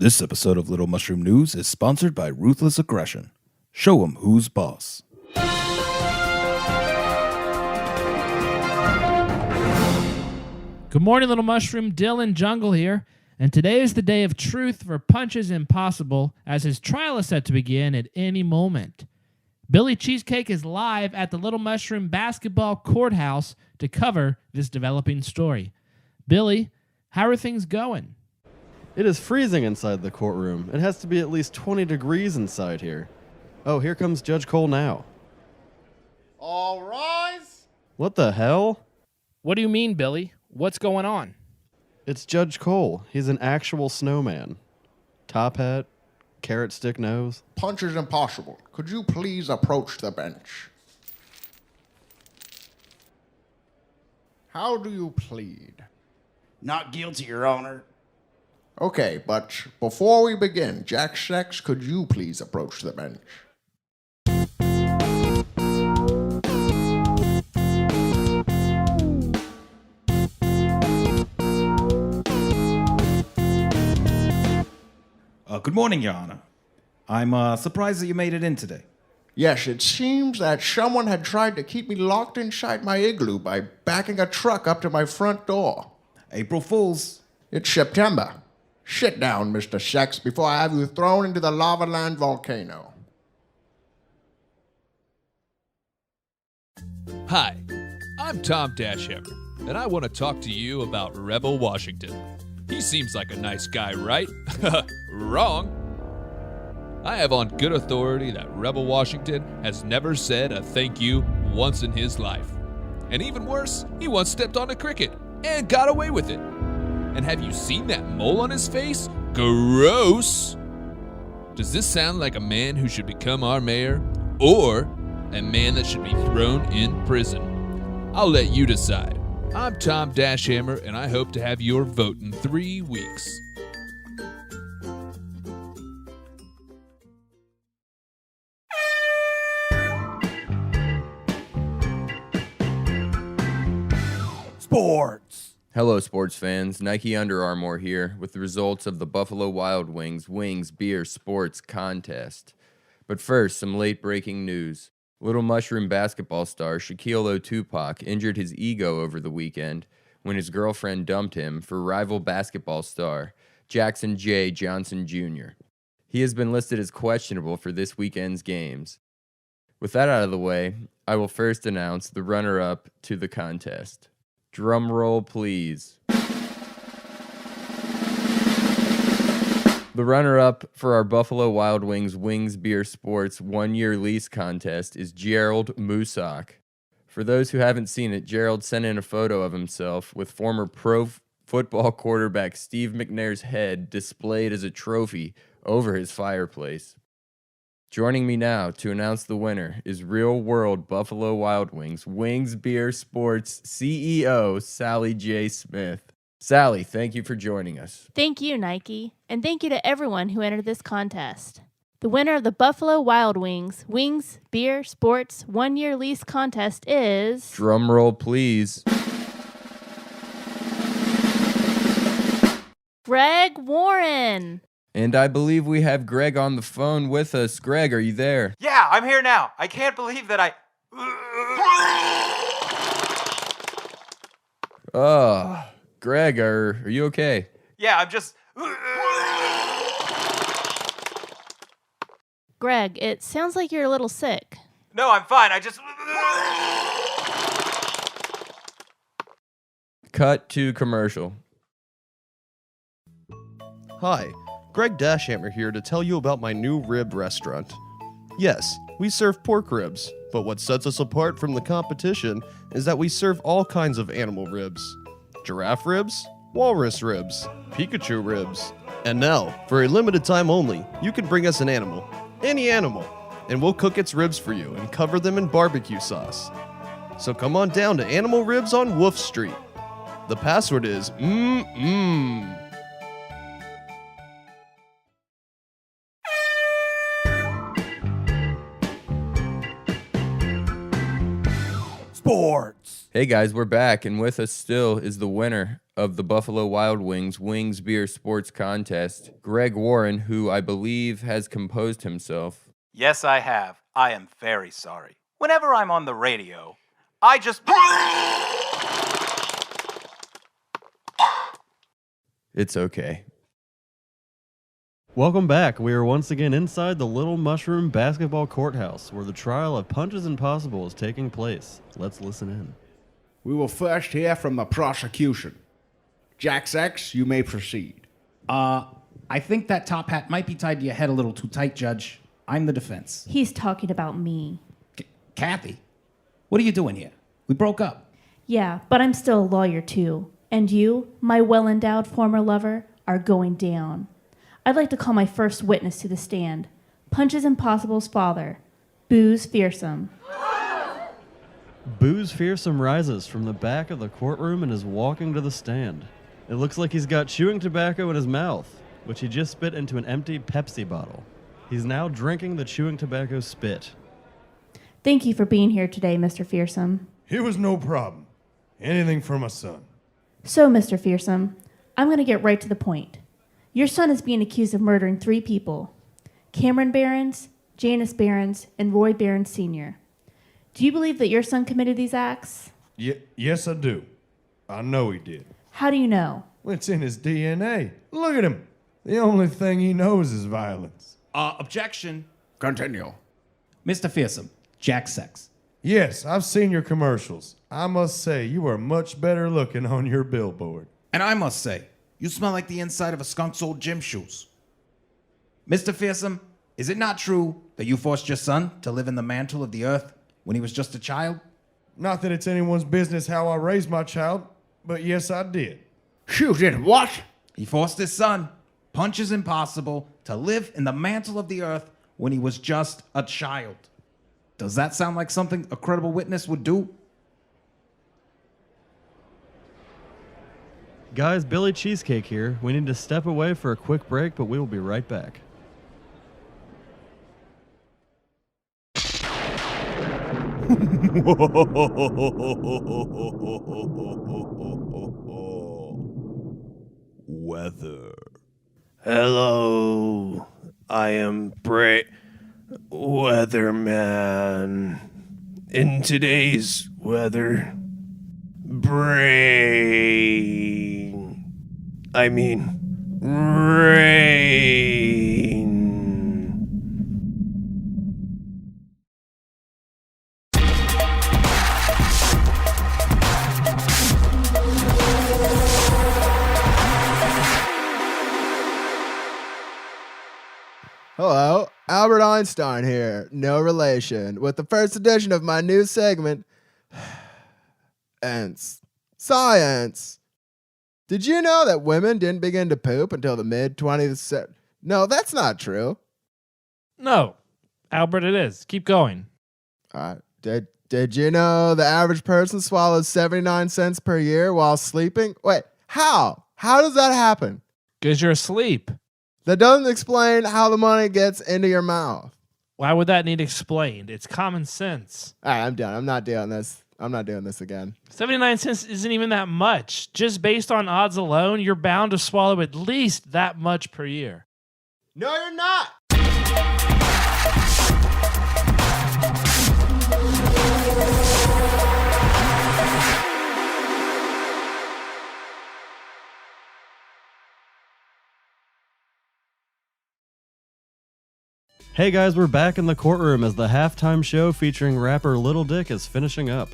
This episode of Little Mushroom News is sponsored by Ruthless Aggression. Show 'em who's boss. Good morning, Little Mushroom. Dylan Jungle here, and today is the day of truth for Punches Impossible, as his trial is set to begin at any moment. Billy Cheesecake is live at the Little Mushroom Basketball Courthouse to cover this developing story. Billy, how are things going? It is freezing inside the courtroom. It has to be at least 20 degrees inside here. Oh, here comes Judge Cole now. All rise. What the hell? What do you mean, Billy? What's going on? It's Judge Cole. He's an actual snowman. Top hat, carrot stick nose. Punches Impossible. Could you please approach the bench? How do you plead? Not guilty, Your Honor. Okay, but before we begin, Jack Sex, could you please approach the bench? Good morning, Your Honor. I'm surprised that you made it in today. Yes, it seems that someone had tried to keep me locked inside my igloo by backing a truck up to my front door. April Fools. It's September. Sit down, Mr. Sex, before I have you thrown into the Lava Land volcano. Hi, I'm Tom Dashhammer, and I want to talk to you about Rebel Washington. He seems like a nice guy, right? Wrong. I have on good authority that Rebel Washington has never said a thank you once in his life. And even worse, he once stepped on a cricket and got away with it. And have you seen that mole on his face? Gross! Does this sound like a man who should become our mayor, or a man that should be thrown in prison? I'll let you decide. I'm Tom Dashhammer, and I hope to have your vote in 3 weeks. Sports. Hello, sports fans. Nike Under Armour here with the results of the Buffalo Wild Wings Wings Beer Sports Contest. But first, some late-breaking news. Little Mushroom basketball star Shaquille O'Tupac injured his ego over the weekend when his girlfriend dumped him for rival basketball star Jackson J. Johnson Jr. He has been listed as questionable for this weekend's games. With that out of the way, I will first announce the runner-up to the contest. Drum roll, please. The runner-up for our Buffalo Wild Wings Wings Beer Sports one-year lease contest is Gerald Musak. For those who haven't seen it, Gerald sent in a photo of himself with former pro football quarterback Steve McNair's head displayed as a trophy over his fireplace. Joining me now to announce the winner is Real World Buffalo Wild Wings Wings Beer Sports CEO Sally J. Smith. Sally, thank you for joining us. Thank you, Nike, and thank you to everyone who entered this contest. The winner of the Buffalo Wild Wings Wings Beer Sports one-year lease contest is... Drum roll, please. Greg Warren. And I believe we have Greg on the phone with us. Greg, are you there? Yeah, I'm here now. I can't believe that I... Oh, Greg, are you okay? Yeah, I'm just... Greg, it sounds like you're a little sick. No, I'm fine. I just... Cut to commercial. Hi, Greg Dashhammer here to tell you about my new rib restaurant. Yes, we serve pork ribs, but what sets us apart from the competition is that we serve all kinds of animal ribs. Giraffe ribs, walrus ribs, Pikachu ribs. And now, for a limited time only, you can bring us an animal, any animal, and we'll cook its ribs for you and cover them in barbecue sauce. So come on down to Animal Ribs on Wolf Street. The password is mmm. Sports. Hey guys, we're back, and with us still is the winner of the Buffalo Wild Wings Wings Beer Sports Contest, Greg Warren, who I believe has composed himself. Yes, I have. I am very sorry. Whenever I'm on the radio, I just. It's okay. Welcome back. We are once again inside the Little Mushroom Basketball Courthouse, where the trial of Punches Impossible is taking place. Let's listen in. We will first hear from the prosecution. Jack Sex, you may proceed. I think that top hat might be tied to your head a little too tight, Judge. I'm the defense. He's talking about me. Kathy, what are you doing here? We broke up. Yeah, but I'm still a lawyer too. And you, my well-endowed former lover, are going down. I'd like to call my first witness to the stand. Punches Impossible's father, Booze Fearsome. Booze Fearsome rises from the back of the courtroom and is walking to the stand. It looks like he's got chewing tobacco in his mouth, which he just spit into an empty Pepsi bottle. He's now drinking the chewing tobacco spit. Thank you for being here today, Mr. Fearsome. It was no problem. Anything for my son. So, Mr. Fearsome, I'm going to get right to the point. Your son is being accused of murdering 3 people: Cameron Behrens, Janice Behrens, and Roy Behrens Sr. Do you believe that your son committed these acts? Yes, I do. I know he did. How do you know? Well, it's in his DNA. Look at him. The only thing he knows is violence. Objection. Continue. Mr. Fearsome, Jack Sex. Yes, I've seen your commercials. I must say, you are much better looking on your billboard. And I must say, you smell like the inside of a skunk's old gym shoes. Mr. Fearsome, is it not true that you forced your son to live in the mantle of the earth when he was just a child? Not that it's anyone's business how I raised my child, but yes, I did. You did what? He forced his son, Punches Impossible, to live in the mantle of the earth when he was just a child. Does that sound like something a credible witness would do? Guys, Billy Cheesecake here. We need to step away for a quick break, but we will be right back. Weather. Hello, I am Weatherman. In today's weather, rain. Hello, Albert Einstein here, no relation, with the first edition of my new segment, Science. Did you know that women didn't begin to poop until the mid-20th century? No, that's not true. No, Albert, it is. Keep going. Did you know the average person swallows 79 cents per year while sleeping? Wait, how? How does that happen? Because you're asleep. That doesn't explain how the money gets into your mouth. Why would that need explained? It's common sense. All right, I'm done. I'm not doing this again. 79 cents isn't even that much. Just based on odds alone, you're bound to swallow at least that much per year. No, you're not. Hey guys, we're back in the courtroom as the halftime show featuring rapper Little Dick is finishing up.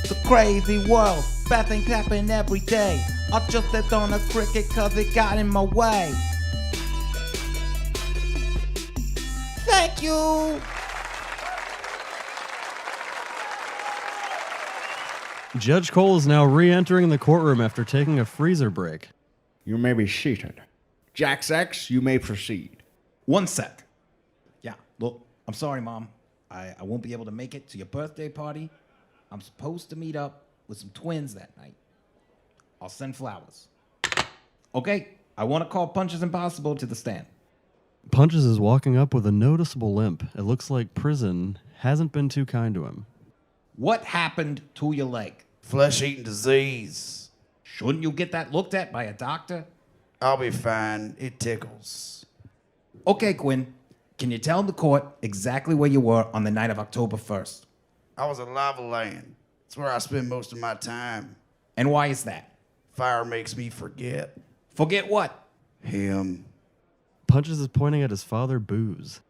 It's a crazy world, bad things happen every day. I just stepped on a cricket cause it got in my way. Thank you. Judge Cole is now re-entering the courtroom after taking a freezer break. You may be seated. Jack Sex, you may proceed. 1 sec. Yeah, look, I'm sorry, Mom. I won't be able to make it to your birthday party. I'm supposed to meet up with some twins that night. I'll send flowers. Okay, I want to call Punches Impossible to the stand. Punches is walking up with a noticeable limp. It looks like prison hasn't been too kind to him. What happened to your leg? Flesh-eating disease. Shouldn't you get that looked at by a doctor? I'll be fine. It tickles. Okay, Quinn. Can you tell the court exactly where you were on the night of October 1st? I was at Lava Land. It's where I spend most of my time. And why is that? Fire makes me forget. Forget what? Him. Punches is pointing at his father, Booze.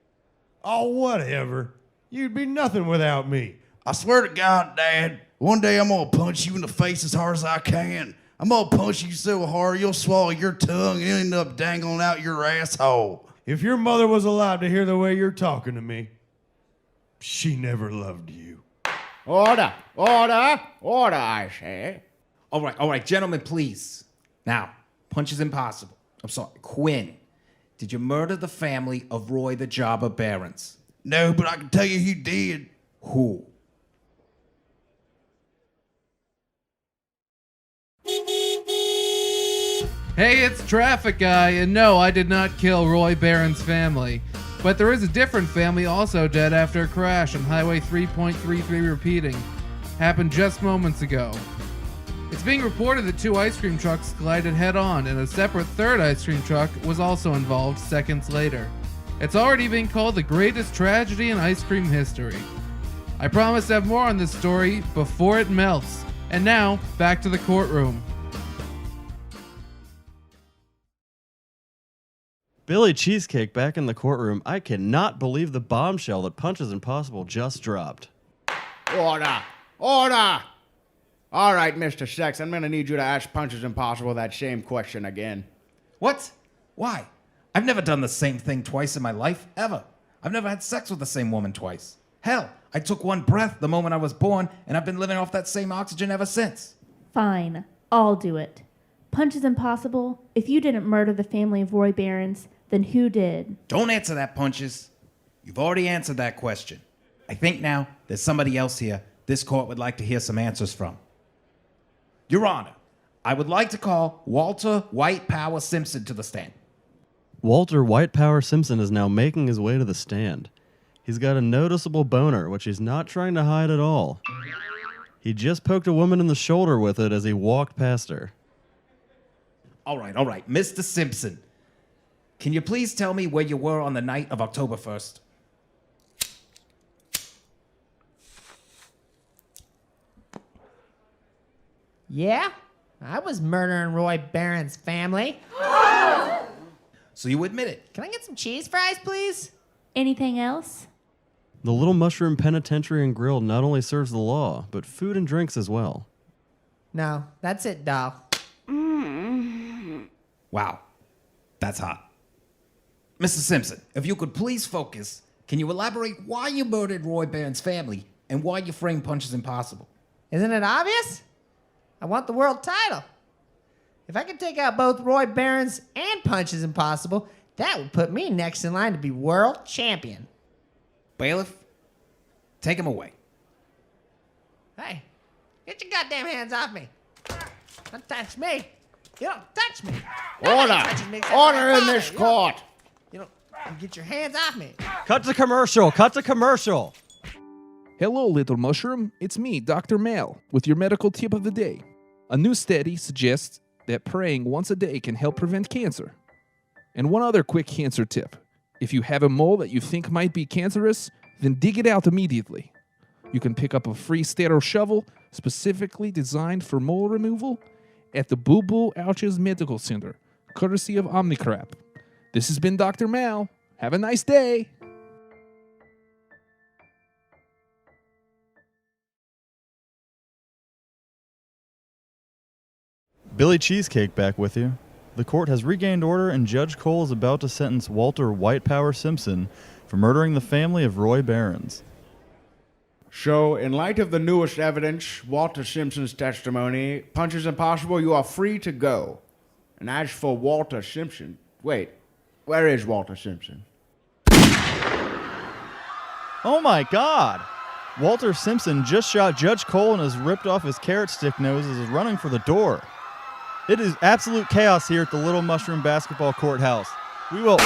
Oh, whatever. You'd be nothing without me. I swear to God, Dad, one day I'm gonna punch you in the face as hard as I can. I'm gonna punch you so hard you'll swallow your tongue and end up dangling out your asshole. If your mother was alive to hear the way you're talking to me, she never loved you. Order, order, order, I say. All right, gentlemen, please. Now, punch is impossible. I'm sorry, Quinn. Did you murder the family of Roy the Jobber Barons? No, but I can tell you who did. Who? Hey, it's Traffic Guy, and no, I did not kill Roy Barron's family. But there is a different family also dead after a crash on Highway 3.33 repeating. Happened just moments ago. It's being reported that 2 ice cream trucks collided head-on, and a separate third ice cream truck was also involved seconds later. It's already being called the greatest tragedy in ice cream history. I promise to have more on this story before it melts. And now, back to the courtroom. Billy Cheesecake back in the courtroom. I cannot believe the bombshell that Punches Impossible just dropped. Order, order. All right, Mr. Sex, I'm gonna need you to ask Punches Impossible that same question again. What? Why? I've never done the same thing twice in my life, ever. I've never had sex with the same woman twice. Hell, I took one breath the moment I was born, and I've been living off that same oxygen ever since. Fine, I'll do it. Punches Impossible, if you didn't murder the family of Roy Barons, then who did? Don't answer that, Punches. You've already answered that question. I think now there's somebody else here this court would like to hear some answers from. Your Honor, I would like to call Walter White Power Simpson to the stand. Walter White Power Simpson is now making his way to the stand. He's got a noticeable boner, which he's not trying to hide at all. He just poked a woman in the shoulder with it as he walked past her. All right, Mr. Simpson. Can you please tell me where you were on the night of October 1st? Yeah, I was murdering Roy Barron's family. So you admit it. Can I get some cheese fries, please? Anything else? The Little Mushroom Penitentiary and Grill not only serves the law, but food and drinks as well. No, that's it, doll. Wow, that's hot. Mr. Simpson, if you could please focus, can you elaborate why you murdered Roy Barron's family and why you framed Punches Impossible? Isn't it obvious? I want the world title. If I could take out both Roy Barron's and Punches Impossible, that would put me next in line to be world champion. Bailiff, take him away. Hey, get your goddamn hands off me. Don't touch me. You don't touch me. Order! Order in this court! You don't get your hands off me. Cut to commercial! Cut to commercial! Hello, Little Mushroom. It's me, Dr. Mal, with your medical tip of the day. A new study suggests that praying once a day can help prevent cancer. And one other quick cancer tip. If you have a mole that you think might be cancerous, then dig it out immediately. You can pick up a free Stero shovel specifically designed for mole removal at the Boo Boo Ouches Medical Center, courtesy of Omnicrap. This has been Dr. Mal. Have a nice day. Billy Cheesecake back with you. The court has regained order and Judge Cole is about to sentence Walter White Power Simpson for murdering the family of Roy Barons. So, in light of the newest evidence, Walter Simpson's testimony, Punches Impossible, you are free to go. And as for Walter Simpson, wait, where is Walter Simpson? Oh my God! Walter Simpson just shot Judge Cole and has ripped off his carrot stick nose as he's running for the door. It is absolute chaos here at the Little Mushroom Basketball Courthouse. We will...